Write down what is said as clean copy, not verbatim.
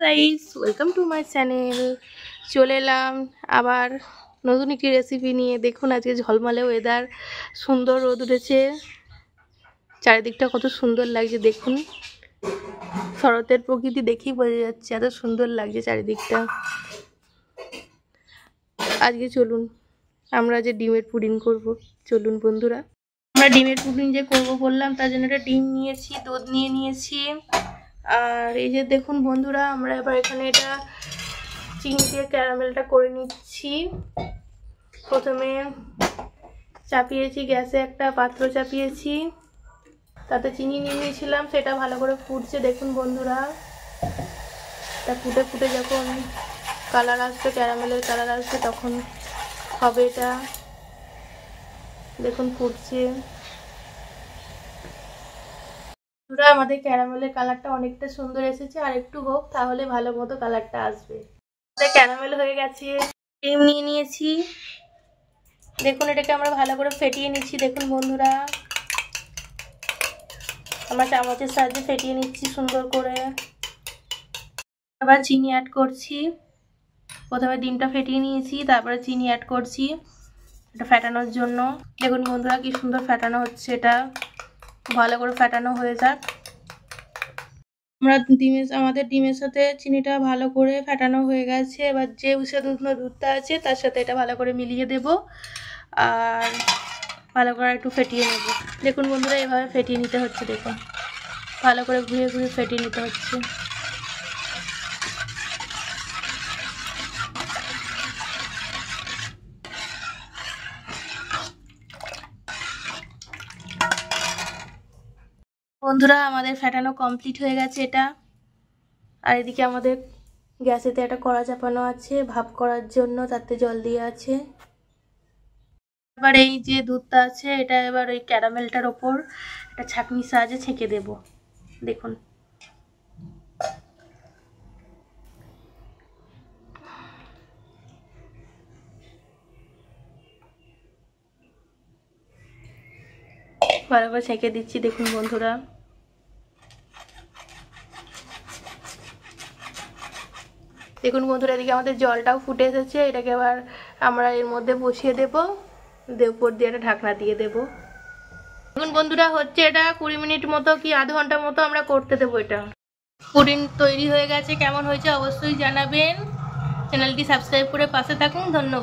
Guys, welcome to my channel. চলে এলাম আবার নতুন একটি রেসিপি নিয়ে। দেখুন আজকে ঝলমলে ওয়েদার, সুন্দর রোদ উঠেছে, চারিদিকটা কত সুন্দর লাগছে। দেখুন শরতের প্রকৃতি দেখেই বোঝা যাচ্ছে এত সুন্দর লাগছে চারিদিকটা। আজকে চলুন আমরা যে ডিমের পুডিং করব। চলুন বন্ধুরা, আমরা ডিমের পুডিং যে করব বললাম, তার জন্য একটা ডিম নিয়েছি, দুধ নিয়ে নিয়েছি। আর এই যে দেখুন বন্ধুরা, আমরা এবার এখানে এটা চিনি দিয়ে ক্যারামেলটা করে নিচ্ছি। প্রথমে চাপিয়েছি গ্যাসে, একটা পাত্র চাপিয়েছি, তাতে চিনি নিয়ে নিয়েছিলাম, সেটা ভালো করে ফুটছে। দেখুন বন্ধুরা, এটা ফুটে ফুটে যখন কালার আসবে, ক্যারামেলের কালার আসবে, তখন হবে এটা। দেখুন ফুটছে। আমাদের ক্যারামেলের কালারটা অনেকটা সুন্দর এসেছে, আর একটু হোক, তাহলে ভালো মতো কালারটা আসবে। ক্যারামেল হয়ে গেছে। ডিম নিয়ে নিয়েছি, দেখুন এটাকে আমরা ভালো করে ফেটিয়ে নিচ্ছি। দেখুন বন্ধুরা, আমরা চামচের সাহায্যে ফেটিয়ে নিচ্ছি সুন্দর করে। আবার চিনি অ্যাড করছি। প্রথমে ডিমটা ফেটিয়ে নিয়েছি, তারপরে চিনি অ্যাড করছি এটা ফেটানোর জন্য। দেখুন বন্ধুরা কি সুন্দর ফেটানো হচ্ছে, এটা ভালো করে ফেটানো হয়ে যাক। আমাদের ডিমের সাথে চিনিটা ভালো করে ফেটানো হয়ে গেছে। এবার যে উষ্ণ দুধটা আছে তার সাথে এটা ভালো করে মিলিয়ে দেব, আর ভালো করে একটু ফেটিয়ে নেব। দেখুন বন্ধুরা, এভাবে ফেটিয়ে নিতে হচ্ছে। দেখুন ভালো করে ঘুরিয়ে ঘুরিয়ে ফেটিয়ে নিতে হচ্ছে। বন্ধুরা আমাদের ফেটানো কমপ্লিট হয়ে গেছে এটা। আর এদিকে আমাদের গ্যাসেতে একটা কড়া চাপানো আছে ভাপ করার জন্য, তাতে জল দিয়ে আছে। এবার এই যে দুধটা আছে, এটা এবার ওই ক্যারামেলটার ওপর একটা ছাঁকনির সাহায্যে ছেঁকে দেব। দেখুন ভালো করে ছেঁকে দিচ্ছি। দেখুন বন্ধুরা, দেখুন বন্ধুরা, এদিকে আমাদের জলটাও ফুটে এসেছে। এটাকে এবার আমরা এর মধ্যে বসিয়ে দেব, উপর দিয়ে একটা ঢাকনা দিয়ে দেব। দেখুন বন্ধুরা, হচ্ছে এটা 20 মিনিট মতো কি আধ ঘন্টা মতো আমরা করতে দেবো। এটা পুডিং তৈরি হয়ে গেছে। কেমন হয়েছে অবশ্যই জানাবেন। চ্যানেলটি সাবস্ক্রাইব করে পাশে থাকুন। ধন্যবাদ।